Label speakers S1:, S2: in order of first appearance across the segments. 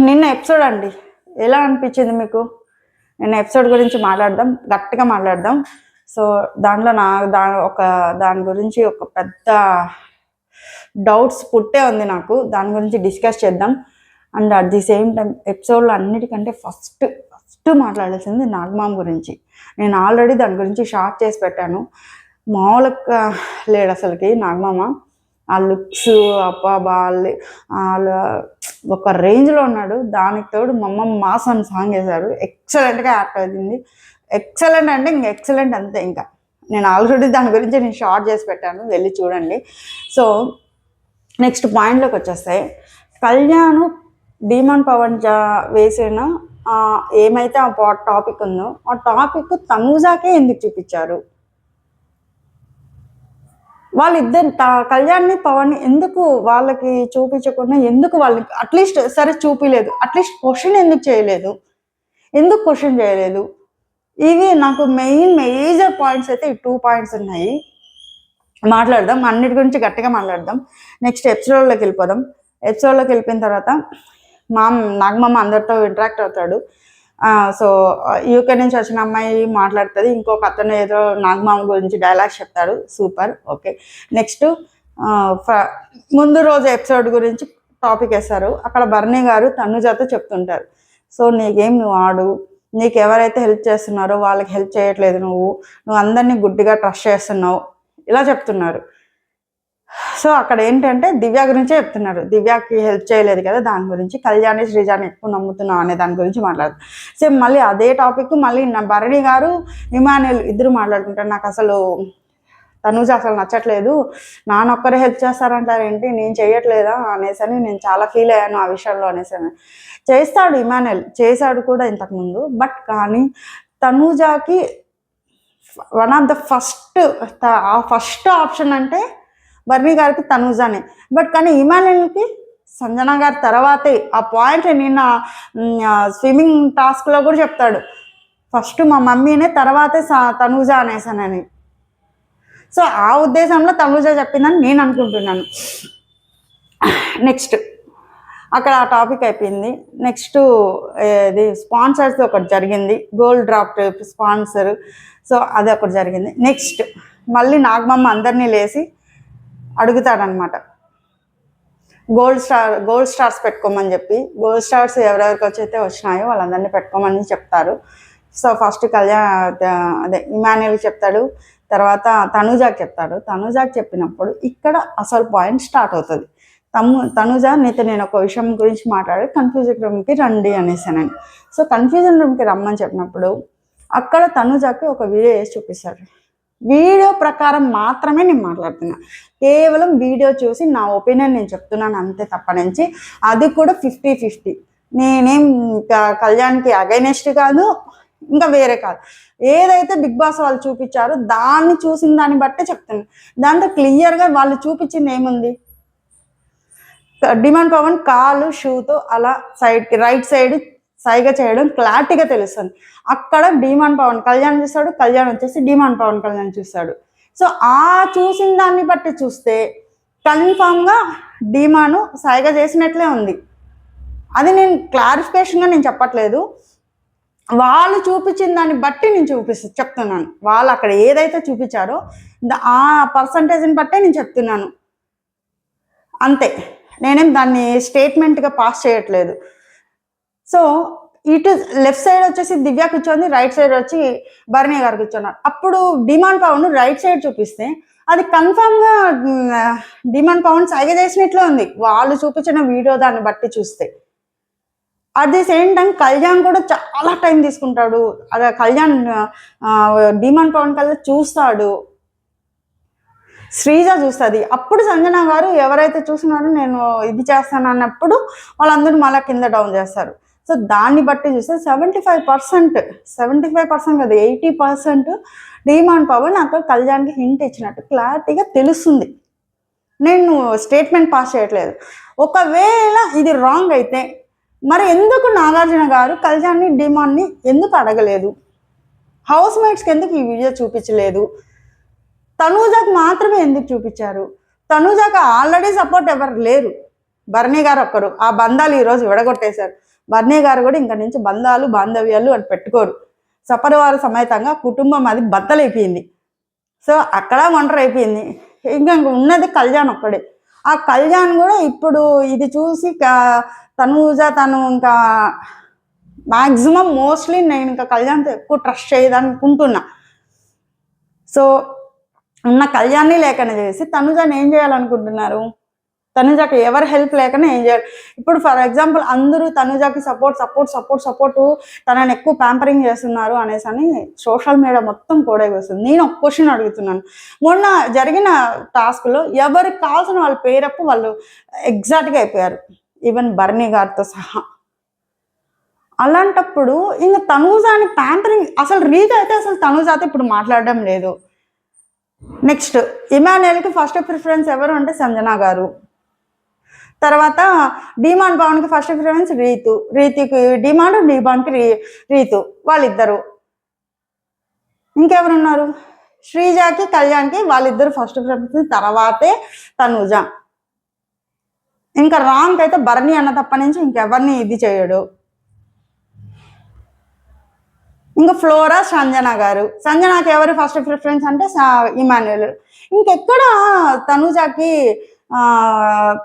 S1: నిన్న ఎపిసోడ్ అండి, ఎలా అనిపించింది మీకు? నిన్న ఎపిసోడ్ గురించి మాట్లాడదాం, గట్టిగా మాట్లాడదాం. సో దాంట్లో దాని గురించి ఒక పెద్ద డౌట్స్ పుట్టే ఉంది నాకు. దాని గురించి డిస్కస్ చేద్దాం. And at the same time ఎపిసోడ్లో అన్నిటికంటే ఫస్ట్ మాట్లాడాల్సింది నాగమామ గురించి. నేను ఆల్రెడీ దాని గురించి షార్ట్ చేసి పెట్టాను. మామూలుగా లేడు అసలుకి నాగమామ. ఆ లుక్స్ వాళ్ళ ఒక రేంజ్లో ఉన్నాడు. దానికి తోడు మమ్మమ్మ మాస్ అని సాంగ్ వేశారు. ఎక్సలెంట్గా యాక్ట్ అవుతుంది. ఎక్సలెంట్ అంటే ఇంక ఎక్సలెంట్ అంతే. ఇంకా నేను ఆల్రెడీ దాని గురించి నేను షార్ట్ చేసి పెట్టాను, వెళ్ళి చూడండి. సో నెక్స్ట్ పాయింట్లోకి వచ్చేస్తాయి. కళ్యాణ్ డీమాన్ పవన్ వేసిన ఏమైతే ఆ టాపిక్ ఉందో ఆ టాపిక్ తనూజాకే ఎందుకు చూపించారు? వాళ్ళిద్దరు కళ్యాణ్ని పవన్ ఎందుకు వాళ్ళకి చూపించకుండా, ఎందుకు వాళ్ళకి అట్లీస్ట్ సరే చూపించలేదు, అట్లీస్ట్ క్వశ్చన్ ఎందుకు చేయలేదు? ఎందుకు క్వశ్చన్ చేయలేదు? ఇవి నాకు మేజర్ పాయింట్స్ అయితే ఈ 2 పాయింట్స్ ఉన్నాయి. మాట్లాడదాం, అన్నిటి గురించి గట్టిగా మాట్లాడదాం. నెక్స్ట్ ఎపిసోడ్లోకి వెళ్ళిపోదాం. ఎపిసోడ్లోకి వెళ్ళిపోయిన తర్వాత నాగమామ అందరితో ఇంటరాక్ట్ అవుతాడు. సో యూకే నుంచి వచ్చిన అమ్మాయి మాట్లాడుతుంది, ఇంకొక అతను ఏదో నాగమామ గురించి డైలాగ్స్ చెప్తాడు. Super, okay. నెక్స్ట్ ముందు రోజు ఎపిసోడ్ గురించి టాపిక్ వేస్తారు. అక్కడ బర్నీ గారు తనుజాతో చెప్తుంటారు, సో నువ్వు ఆడు, నీకు ఎవరైతే హెల్ప్ చేస్తున్నారో వాళ్ళకి హెల్ప్ చేయట్లేదు, నువ్వు అందరినీ గుడ్డిగా ట్రస్ట్ చేస్తున్నావు, ఇలా చెప్తున్నారు. సో అక్కడ ఏంటంటే దివ్య గురించే చెప్తున్నారు. దివ్యకి హెల్ప్ చేయలేదు కదా, దాని గురించి. కళ్యాణి శ్రీజాని ఎక్కువ నమ్ముతున్నావు అనే దాని గురించి మాట్లాడుతారు. సేమ్ మళ్ళీ అదే టాపిక్ మళ్ళీ భరణి గారు ఇమానుయల్ ఇద్దరు మాట్లాడుకుంటారు. నాకు అసలు తనూజ అసలు నచ్చట్లేదు, నాన్నొక్కరే హెల్ప్ చేస్తారంటారు ఏంటి, నేను చేయట్లేదా అనేసని నేను చాలా ఫీల్ అయ్యాను ఆ విషయంలో అనేసని. చేస్తాడు ఇమానుయల్, చేశాడు కూడా ఇంతకుముందు. బట్ కానీ తనూజాకి one of the first option అంటే బర్నీ గారికి తనూజానే. బట్ కానీ ఇమానుయల్కి సంజన గారి తర్వాతే. ఆ పాయింట్ నిన్న స్విమ్మింగ్ టాస్క్లో కూడా చెప్తాడు, ఫస్ట్ మా మమ్మీనే తర్వాతే తనూజ అనేసానని. సో ఆ ఉద్దేశంలో తనూజ చెప్పిందని నేను అనుకుంటున్నాను. నెక్స్ట్ అక్కడ ఆ టాపిక్ అయిపోయింది. నెక్స్ట్ ఇది స్పాన్సర్స్ ఒకటి జరిగింది, గోల్డ్ డ్రాప్ స్పాన్సర్. సో అది ఒకటి జరిగింది. నెక్స్ట్ మళ్ళీ నాగమమ్మ అందరినీ లేసి అడుగుతాడనమాట, గోల్డ్ స్టార్స్ పెట్టుకోమని చెప్పి. గోల్డ్ స్టార్స్ ఎవరెవరికి అయితే వచ్చినాయో వాళ్ళందరినీ పెట్టుకోమని చెప్తారు. సో ఫస్ట్ ఇమానుయల్కి చెప్తాడు, తర్వాత తనూజాకి చెప్తాడు. తనూజాకి చెప్పినప్పుడు ఇక్కడ అసలు పాయింట్ స్టార్ట్ అవుతుంది. తనూజ నీతో నేను ఒక విషయం గురించి మాట్లాడి కన్ఫ్యూజన్ రూమ్కి రండి అనేసానని. సో కన్ఫ్యూజన్ రూమ్కి రమ్మని చెప్పినప్పుడు అక్కడ తనూజాకి ఒక వీడియో వేసి చూపిస్తాడు. వీడియో ప్రకారం మాత్రమే నేను మాట్లాడుతున్నా, కేవలం వీడియో చూసి నా ఒపీనియన్ నేను చెప్తున్నాను అంతే తప్ప నుంచి. అది కూడా 50-50. నేనేం కళ్యాణ్కి అగైనెస్ట్ కాదు, ఇంకా వేరే కాదు. ఏదైతే బిగ్ బాస్ వాళ్ళు చూపించారో దాన్ని చూసిన దాన్ని బట్టే చెప్తున్నాను. దాంట్లో క్లియర్గా వాళ్ళు చూపించింది ఏముంది? డిమాండ్ పవన్ కాలు షూతో అలా సైడ్కి రైట్ సైడ్ సైగా చేయడం క్లారిటీగా తెలుస్తుంది. అక్కడ డిమాండ్ పవన్ కళ్యాణ్ చూస్తాడు, కళ్యాణ్ వచ్చేసి డిమాండ్ పవన్ కళ్యాణ్ చూస్తాడు. సో ఆ చూసిన దాన్ని బట్టి చూస్తే కన్ఫామ్గా డిమాండ్ సైగా చేసినట్లే ఉంది. అది నేను క్లారిఫికేషన్గా నేను చెప్పట్లేదు, వాళ్ళు చూపించిన దాన్ని బట్టి నేను చెప్తున్నాను. వాళ్ళు అక్కడ ఏదైతే చూపించారో ఆ పర్సంటేజ్ని బట్టే నేను చెప్తున్నాను అంతే. నేనేం దాన్ని స్టేట్మెంట్గా పాస్ చేయట్లేదు. సో ఇటు లెఫ్ట్ సైడ్ వచ్చేసి దివ్య కూర్చొని, రైట్ సైడ్ వచ్చి భరణి గారు కూర్చున్నారు. అప్పుడు డిమాండ్ పవన్ రైట్ సైడ్ చూపిస్తే అది కన్ఫామ్గా డిమాండ్ పవన్ సైగ చేసినట్లే ఉంది వాళ్ళు చూపించిన వీడియో దాన్ని బట్టి చూస్తే. At the same time Kalyan కూడా చాలా టైం తీసుకుంటాడు. అదే కళ్యాణ్ డిమాండ్ పవన్ కళ్యాణ్ చూస్తాడు, శ్రీజ చూస్తుంది. అప్పుడు సంజన గారు ఎవరైతే చూస్తున్నారో నేను ఇది చేస్తాను అన్నప్పుడు వాళ్ళందరూ మళ్ళీ కింద డౌన్ చేస్తారు. సో దాన్ని బట్టి చూస్తే 75% కదా 80% డిమాండ్ పవన్ అక్కడ కళ్యాణ్కి హింట్ ఇచ్చినట్టు క్లారిటీగా తెలుస్తుంది. నేను స్టేట్మెంట్ పాస్ చేయట్లేదు. ఒకవేళ ఇది రాంగ్ అయితే మరి ఎందుకు నాగార్జున గారు కళ్యాణ్ని డిమాండ్ని ఎందుకు అడగలేదు? హౌస్ మేట్స్కి ఎందుకు ఈ వీడియో చూపించలేదు? తనూజాకి మాత్రమే ఎందుకు చూపించారు? తనూజాకి ఆల్రెడీ సపోర్ట్ ఎవరు లేరు. భరణి గారు ఒక్కరు. ఆ బంధాలు ఈరోజు విడగొట్టేశారు. భరణి గారు కూడా ఇంక నుంచి బంధాలు బాంధవ్యాలు అని పెట్టుకోరు. సపరివార సమేతంగా కుటుంబం అది బద్దలైపోయింది. సో అక్కడ ఒంటరి అయిపోయింది. ఇంకా ఉన్నది కళ్యాణ్ ఒక్కడే. ఆ కళ్యాణ్ కూడా ఇప్పుడు ఇది చూసి తనూజ తను ఇంకా మ్యాక్సిమం మోస్ట్లీ నేను ఇంకా కళ్యాణ్తో ఎక్కువ ట్రస్ట్ చేయదనుకుంటున్నా. సో ఉన్న కళ్యాణ్ని లేకనే చేసి తనుజాని ఏం చేయాలనుకుంటున్నారు? తనుజాకి ఎవరి హెల్ప్ లేకనే ఏం చేయాలి? ఇప్పుడు ఫర్ ఎగ్జాంపుల్ అందరూ తనుజాకి సపోర్ట్ తనని ఎక్కువ ప్యాంపరింగ్ చేస్తున్నారు అనేసి అని సోషల్ మీడియా మొత్తం కూడా వస్తుంది. నేను ఒక క్వశ్చన్ అడుగుతున్నాను. మొన్న జరిగిన టాస్క్లో ఎవరికి కావాల్సిన వాళ్ళ పేరప్పు వాళ్ళు ఎగ్జాక్ట్గా అయిపోయారు, ఈవెన్ భరణి గారితో సహా. అలాంటప్పుడు ఇంకా తనుజాని ప్యాంపరింగ్ అసలు రీచ్ అయితే అసలు తనుజాతో ఇప్పుడు మాట్లాడడం లేదు. నెక్స్ట్ ఇమాన్యుయల్కి ఫస్ట్ ప్రిఫరెన్స్ ఎవరు అంటే సంజన గారు. తర్వాత డిమాండ్ పవన్కి ఫస్ట్ ప్రిఫరెన్స్ రీతికి డిమాండ్కి రీతు, వాళ్ళిద్దరు. ఇంకెవరున్నారు? శ్రీజాకి కళ్యాణ్కి వాళ్ళిద్దరు ఫస్ట్ ప్రిఫరెన్స్, తర్వాతే తనుజ. ఇంకా రామ్కి అయితే భరణి అన్న తప్ప నుంచి ఇంకెవరిని ఇది చేయడు. ఇంకా ఫ్లోరా సంజన గారు. సంజనాకి ఎవరు ఫస్ట్ ప్రిఫరెన్స్ అంటే ఇమాన్యుయల్. ఇంకెక్కడ తనుజాకి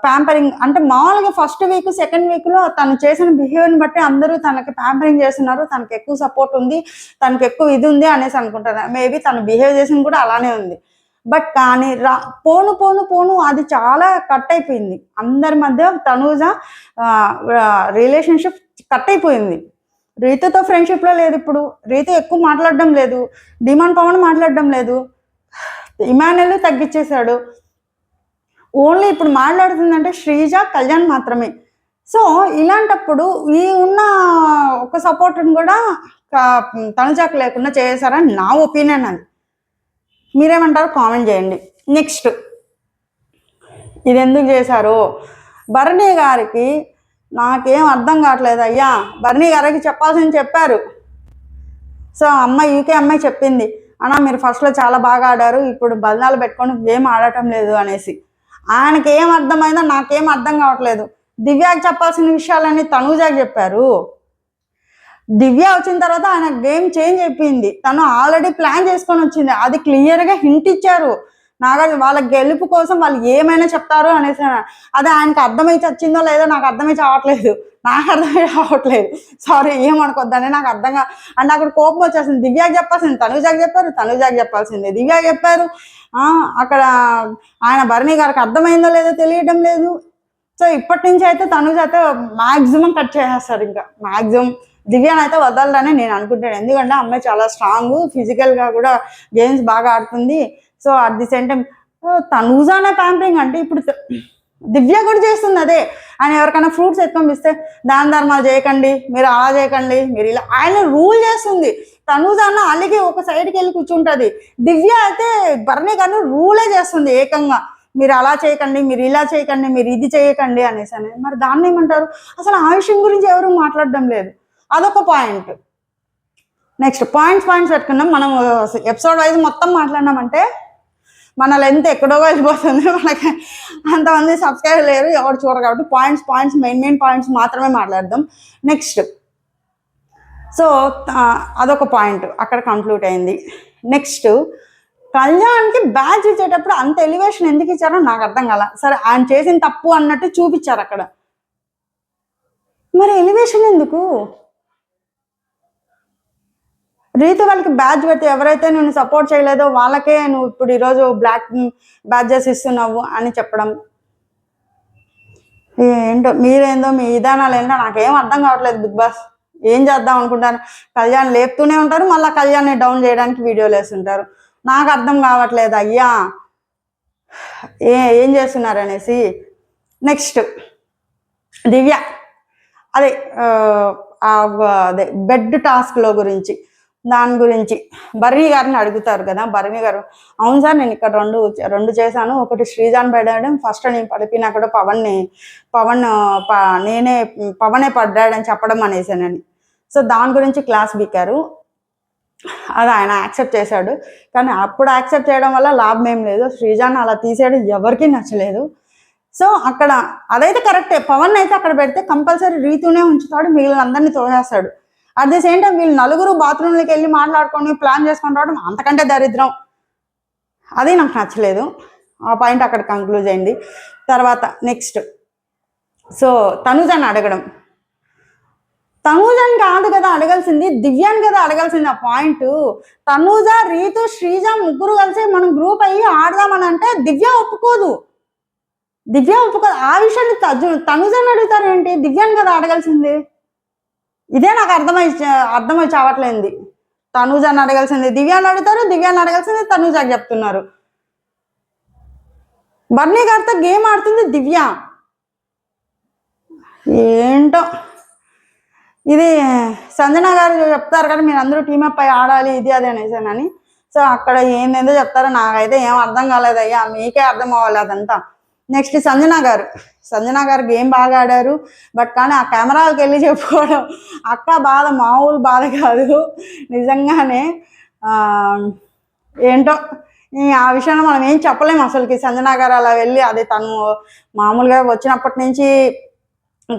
S1: ప్యాంపరింగ్ అంటే మామూలుగా ఫస్ట్ వీక్ సెకండ్ వీక్లో తను చేసిన బిహేవియర్ని బట్టి అందరూ తనకి ప్యాంపరింగ్ చేస్తున్నారు, తనకి ఎక్కువ సపోర్ట్ ఉంది, తనకి ఎక్కువ ఇది ఉంది అనేసి అనుకుంటారు. మేబీ తను బిహేవ్ చేసింది కూడా అలానే ఉంది. బట్ కానీ పోను అది చాలా కట్ అయిపోయింది అందరి మధ్య. తనుజ రిలేషన్షిప్ కట్ అయిపోయింది. రీతుతో ఫ్రెండ్షిప్లో లేదు. ఇప్పుడు రీతు ఎక్కువ మాట్లాడడం లేదు, డిమాండ్ పవన్ మాట్లాడడం లేదు, ఇమాన్యుయల్ తగ్గించేశాడు. ఓన్లీ ఇప్పుడు మాట్లాడుతుందంటే శ్రీజ కళ్యాణ్ మాత్రమే. సో ఇలాంటప్పుడు ఈ ఉన్న ఒక సపోర్ట్ని కూడా తనుజాకు లేకుండా చేశారని నా ఒపీనియన్. అది మీరేమంటారు కామెంట్ చేయండి. నెక్స్ట్ ఇది ఎందుకు చేశారో భరణి గారికి నాకేం అర్థం కావట్లేదు అయ్యా. భరణి గారికి చెప్పాల్సింది చెప్పారు. సో యూకే అమ్మాయి చెప్పింది, అన్నా మీరు ఫస్ట్లో చాలా బాగా ఆడారు, ఇప్పుడు బంధాలు పెట్టుకొని గేమ్ ఆడటం లేదు అనేసి. ఆయనకి ఏం అర్థమైందో నాకేం అర్థం కావట్లేదు. దివ్యాకి చెప్పాల్సిన విషయాలన్నీ తనూజాకి చెప్పారు. దివ్య వచ్చిన తర్వాత ఆయన గేమ్ చేంజ్ అయిపోయింది. తను ఆల్రెడీ ప్లాన్ చేసుకొని వచ్చింది. అది క్లియర్గా హింట్ ఇచ్చారు. నాగార్జున వాళ్ళ గెలుపు కోసం వాళ్ళు ఏమైనా చెప్తారు అనేసి. అది ఆయనకు అర్థమై వచ్చిందో లేదో నాకు అర్థమై చావట్లేదు, సారీ ఏమనుకోద్దని. నాకు అర్థంగా అంటే అక్కడ కోపం వచ్చేసింది. దివ్యాకి చెప్పాల్సింది తనుజాకి చెప్పారు, తనుజాకి చెప్పాల్సింది దివ్యాకి చెప్పారు. అక్కడ ఆయన భరణి గారికి అర్థమైందో లేదో తెలియడం లేదు. సో ఇప్పటి నుంచి అయితే తనుజ అయితే మ్యాక్సిమం కట్ చేసేస్తారు. ఇంకా మ్యాక్సిమం దివ్యాని అయితే వదలదని నేను అనుకుంటాను. ఎందుకంటే అమ్మాయి చాలా స్ట్రాంగ్, ఫిజికల్గా కూడా గేమ్స్ బాగా ఆడుతుంది. So at the same time తనుజానే ప్యాంపరింగ్ అంటే ఇప్పుడు దివ్య కూడా చేస్తుంది అదే. ఆయన ఎవరికైనా ఫ్రూట్స్ ఎత్తుకొనిపిస్తే దాన ధర్మాలు చేయకండి, మీరు అలా చేయకండి, మీరు ఇలా, ఆయన రూల్ చేస్తుంది. తనుజాన అలిగి ఒక సైడ్కి వెళ్ళి కూర్చుంటుంది. దివ్య అయితే భరణి గారిని రూలే చేస్తుంది ఏకంగా, మీరు అలా చేయకండి, మీరు ఇలా చేయకండి, మీరు ఇది చేయకండి అనేసి. మరి దాన్ని ఏమంటారు? అసలు ఆ విషయం గురించి ఎవరు మాట్లాడడం లేదు. అదొక పాయింట్. నెక్స్ట్ పాయింట్స్ పెట్టుకున్నాం. మనం ఎపిసోడ్ వైజ్ మొత్తం మాట్లాడినామంటే మన లెంత్ ఎక్కడో వెళ్ళిపోతుంది. మనకి అంతమంది సబ్స్క్రైబ్ లేరు, ఎవరు చూడరు. కాబట్టి పాయింట్స్ మెయిన్ పాయింట్స్ మాత్రమే మాట్లాడదాం. నెక్స్ట్ సో అదొక పాయింట్ అక్కడ కంక్లూడ్ అయింది. నెక్స్ట్ కళ్యాణ్కి బ్యాచ్ ఇచ్చేటప్పుడు అంత ఎలివేషన్ ఎందుకు ఇచ్చారో నాకు అర్థం కాల. సరే ఆయన చేసిన తప్పు అన్నట్టు చూపించారు అక్కడ, మరి ఎలివేషన్ ఎందుకు? రీతు వాళ్ళకి బ్యాచ్ పెట్టి ఎవరైతే నేను సపోర్ట్ చేయలేదో వాళ్ళకే నువ్వు ఇప్పుడు ఈరోజు బ్లాక్ బ్యాచెస్ ఇస్తున్నావు అని చెప్పడం ఏంటో. మీరేందో మీ విధానాలు ఏంటో నాకేం అర్థం కావట్లేదు. బిగ్ బాస్ ఏం చేద్దాం అనుకుంటాను? కళ్యాణ్ లేపుతూనే ఉంటారు, మళ్ళీ కళ్యాణ్ని డౌన్ చేయడానికి వీడియోలు వేస్తుంటారు. నాకు అర్థం కావట్లేదు అయ్యా ఏం చేస్తున్నారు అనేసి. నెక్స్ట్ దివ్య అదే బెడ్ టాస్క్లో గురించి, దాని గురించి భరణి గారిని అడుగుతారు కదా. భరణి గారు, అవును సార్ నేను ఇక్కడ రెండు చేశాను, ఒకటి శ్రీజాన్ పడ్డాడని, ఫస్ట్ నేను పడిపోయినా కూడా పవనే పడ్డాడని చెప్పడం అనేసానని. సో దాని గురించి క్లాస్ బీకారు. అది ఆయన యాక్సెప్ట్ చేశాడు. కానీ అప్పుడు యాక్సెప్ట్ చేయడం వల్ల లాభం ఏం లేదు. శ్రీజాన్ అలా తీసేయడం ఎవరికీ నచ్చలేదు. సో అక్కడ అదైతే కరెక్టే, పవన్ అయితే అక్కడ పెడితే కంపల్సరీ రీతునే ఉంచుతాడు, మిగిలిన అందరినీ తోసేస్తాడు. అట్ ది సేమ్ టైం వీళ్ళు నలుగురు బాత్రూమ్లోకి వెళ్ళి మాట్లాడుకొని ప్లాన్ చేసుకొని రావడం అంతకంటే దరిద్రం. అది నాకు నచ్చలేదు. ఆ పాయింట్ అక్కడ కంక్లూజ్ అయింది. తర్వాత నెక్స్ట్, సో తనుజని అడగడం, తనూజని కాదు కదా అడగాల్సింది, దివ్యాని కదా అడగాల్సింది ఆ పాయింట్. తనూజ, రీతు, శ్రీజ ముగ్గురు కలిసి మనం గ్రూప్ అయ్యి ఆడదామని అంటే దివ్య ఒప్పుకోదు. ఆ విషయాన్ని తనూజని అడుగుతారు ఏంటి? దివ్యాని కదా అడగాల్సింది. ఇదే నాకు అర్థమై చావట్లేంది. తనూజని అడగాల్సింది దివ్యాన్ని అడుగుతారు, దివ్యాన్ని అడగాల్సింది తనూజకి చెప్తున్నారు. బర్నీ గారితో గేమ్ ఆడుతుంది దివ్య. ఏంటో ఇది. సంజన గారు చెప్తారు కదా మీరు అందరూ టీమప్ అయి ఆడాలి ఇది అది అనేసానని. సో అక్కడ ఏందేందో చెప్తారో నాకైతే ఏం అర్థం కాలేదయ్యా, మీకే అర్థం అవ్వాలి అదంతా. నెక్స్ట్ సంజన గారు గేమ్ బాగా ఆడారు. బట్ కానీ ఆ కెమెరాలకు వెళ్ళి చెప్పుకోవడం అక్క బాధ మామూలు బాధ కాదు నిజంగానే. ఏంటో ఆ విషయంలో మనం ఏం చెప్పలేము అసలుకి. సంజన గారు అలా వెళ్ళి, అది తను మామూలుగా వచ్చినప్పటి నుంచి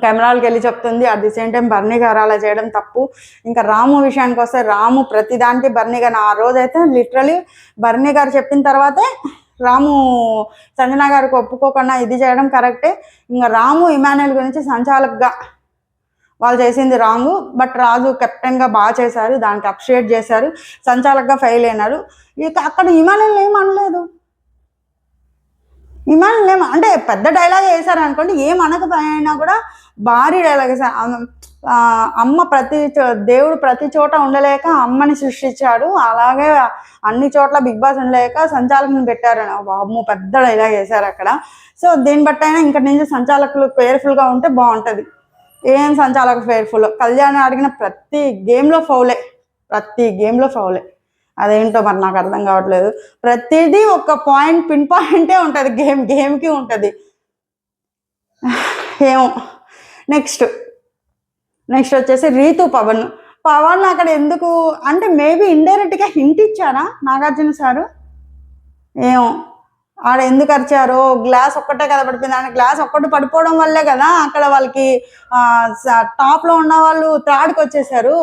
S1: కెమెరాలకు వెళ్ళి చెప్తుంది. అట్ ది సేమ్ టైం బర్నీ గారు అలా చేయడం తప్పు. ఇంకా రాము విషయానికి వస్తే, రాము ప్రతిదానికి బర్నీ గారు, ఆ రోజైతే లిటరలీ బర్నీ గారు చెప్పిన తర్వాతే రాము సంజన గారికి ఒప్పుకోకుండా ఇది చేయడం కరెక్టే. ఇంకా రాము ఇమాన్యుల్ గురించి సంచాలకుగా వాళ్ళు చేసింది రాంగు. బట్ రాజు కెప్టెన్గా బాగా చేశారు, దానికి అప్రిషియేట్ చేశారు. సంచాలకుగా ఫెయిల్ అయినారు. ఇక అక్కడ ఇమాన్యుల్ ఏమనలేదు. ఇమాన్యుల్ అంటే పెద్ద డైలాగ్ వేశారు అనుకోండి, ఏమనకపోయినా కూడా భారీ డైలాగ్ వేశారు. అమ్మ దేవుడు ప్రతి చోట ఉండలేక అమ్మని సృష్టించాడు, అలాగే అన్ని చోట్ల బిగ్ బాస్ ఉండలేక సంచాలకుని పెట్టారు. అమ్మ పెద్ద డైలాగ్ వేశారు అక్కడ. సో దీన్ని బట్టి అయినా ఇంకటి నుంచి సంచాలకులు కేర్ఫుల్గా ఉంటే బాగుంటుంది. ఏం సంచాలక కేర్ఫుల్, కళ్యాణ్ అడిగిన ప్రతి గేమ్లో ఫౌలే. అదేంటో మరి నాకు అర్థం కావట్లేదు. ప్రతిదీ ఒక పాయింట్, పిన్ పాయింటే ఉంటుంది, గేమ్కి ఉంటుంది. ఏమో. నెక్స్ట్ వచ్చేసి రీతు, పవన్ అక్కడ ఎందుకు అంటే మేబీ ఇండైరెక్ట్గా హింట్ ఇచ్చారా నాగార్జున సారు, ఏమో ఆడ ఎందుకు అరిచారో. గ్లాస్ ఒక్కటే కదా పడిపోయింది, ఆయన గ్లాస్ ఒక్కటి పడిపోవడం వల్లే కదా అక్కడ వాళ్ళకి టాప్లో ఉన్న వాళ్ళు త్రాడ్కి వచ్చేసారు.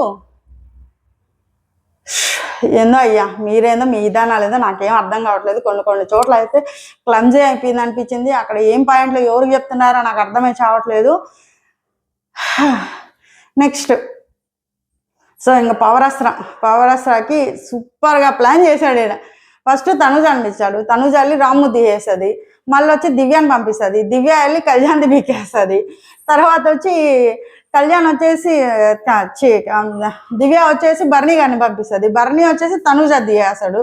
S1: ఏందో అయ్యా, మీరేందో మీ విధానాలు ఏదో నాకేం అర్థం కావట్లేదు. కొన్ని చోట్ల అయితే క్లమ్జీ అయిపోయింది అనిపించింది. అక్కడ ఏం పాయింట్లు ఎవరికి చెప్తున్నారో నాకు అర్థమై చావట్లేదు. నెక్స్ట్, సో ఇంకా పవరాస్త్రకి సూపర్గా ప్లాన్ చేశాడు ఈయన. ఫస్ట్ తనుజ అనిపించాడు, తనుజ వెళ్ళి రాము తీసేస్తుంది, మళ్ళీ వచ్చి దివ్యాన్ని పంపిస్తుంది, దివ్య వెళ్ళి కళ్యాణ్ది బీకేస్తుంది, తర్వాత వచ్చి కళ్యాణ్ వచ్చేసి దివ్య వచ్చేసి బర్నీ గారిని పంపిస్తుంది, బర్నీ వచ్చేసి తనుజ తీయేస్తాడు,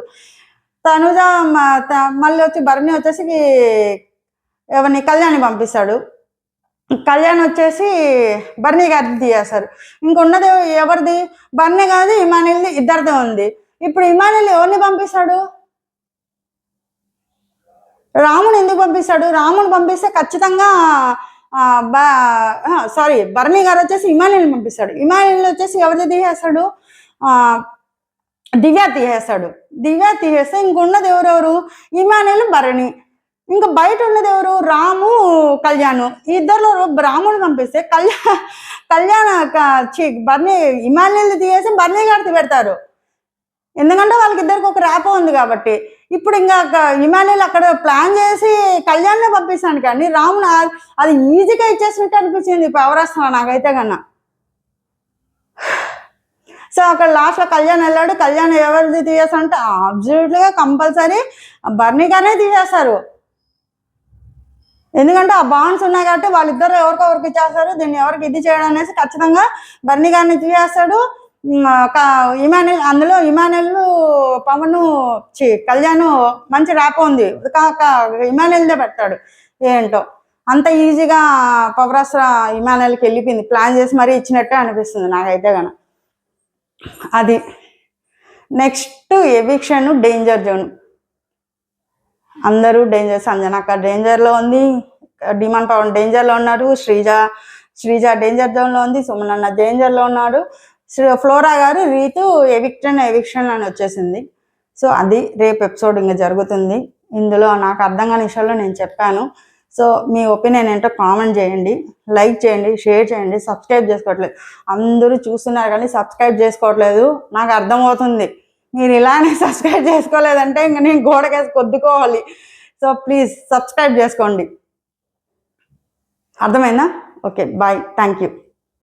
S1: తనుజ మళ్ళీ వచ్చి బర్నీ వచ్చేసి ఎవరిని కళ్యాణ్ని పంపిస్తాడు, కళ్యాణ్ వచ్చేసి బర్నీ గారిని తీయేస్తారు. ఇంకొన్నది ఎవరిది? బర్నీ కాదు ఇమాన్యుల్ది, ఇద్దరిదే ఉంది. ఇప్పుడు ఇమాన్యుల్ ఎవరిని పంపిస్తాడు? రాముని ఎందుకు పంపిస్తాడు? రాముని పంపిస్తే ఖచ్చితంగా బర్నీ గారు వచ్చేసి ఇమాన్యుల్ని పంపిస్తాడు. ఇమాన్యుల్ వచ్చేసి ఎవరిది తీసేస్తాడు? దివ్య తీసేస్తే ఇంకున్నది ఎవరెవరు? ఇమాన్యుల్, బర్నీ. ఇంకా బయట ఉన్నది ఎవరు? రాము, కళ్యాణ్. ఇద్దరులో రాముని పంపిస్తే కళ్యాణ్ బర్నీ ఇమాన్యుల్ని తీసేసి బర్నీ గారిని పెడతారు, ఎందుకంటే వాళ్ళకి ఇద్దరికి ఒక ర్యాపో ఉంది కాబట్టి. ఇప్పుడు ఇంకా ఇమాన్యుల్ అక్కడ ప్లాన్ చేసి కళ్యాణ్నే పంపిస్తాను, కానీ రాముని అది ఈజీగా ఇచ్చేసినట్టు అనిపించింది పవరాస్త్ర నాకైతే కన్నా. సో అక్కడ లాస్ట్లో కళ్యాణ్ వెళ్ళాడు, కళ్యాణ్ ఎవరిది తీసేస్తారంటే అబ్జల్యూట్లీగా కంపల్సరీ బర్నీ గారినే తీసేస్తారు, ఎందుకంటే ఆ బాండ్స్ ఉన్నాయి కాబట్టి వాళ్ళిద్దరు ఎవరికి ఇచ్చేస్తారు. దీన్ని ఎవరికి ఇది చేయడం అనేసి ఖచ్చితంగా బర్నీ గారిని తీసేస్తాడు. ఇమాన్యుల్, అందులో ఇమాన్యుల్, పవన్, కళ్యాణ్ మంచి ర్యాప్ ఉంది, ఇమాన్యుల్దే పెడతాడు. ఏంటో అంత ఈజీగా పవరాస్త్ర ఇమాన్యుల్కి వెళ్ళిపోయింది, ప్లాన్ చేసి మరీ ఇచ్చినట్టే అనిపిస్తుంది నాకైతే కనుక. అది. Next eviction, danger zone. అందరూ డేంజర్, సంజనక్క డేంజర్లో ఉంది, డిమాండ్ పవన్ డేంజర్లో ఉన్నారు, శ్రీజ డేంజర్ జోన్లో ఉంది, సుమనన్న డేంజర్లో ఉన్నాడు, ఫ్లోరా గారు రీతు ఎవిక్షన్ అని వచ్చేసింది. సో అది రేపు ఎపిసోడ్ ఇంకా జరుగుతుంది. ఇందులో నాకు అర్థం కాని విషయాల్లో నేను చెప్పాను. సో మీ ఒపీనియన్ ఏంటో కామెంట్ చేయండి, లైక్ చేయండి, షేర్ చేయండి. సబ్స్క్రైబ్ చేసుకోవట్లేదు, అందరూ చూస్తున్నారు కానీ సబ్స్క్రైబ్ చేసుకోవట్లేదు. నాకు అర్థమవుతుంది, మీరు ఇలానే సబ్స్క్రైబ్ చేసుకోలేదంటే ఇంక నేను గోడకేసి కొద్దుకోవాలి. సో ప్లీజ్ సబ్స్క్రైబ్ చేసుకోండి. అర్థమైందా? Okay, bye, thank you.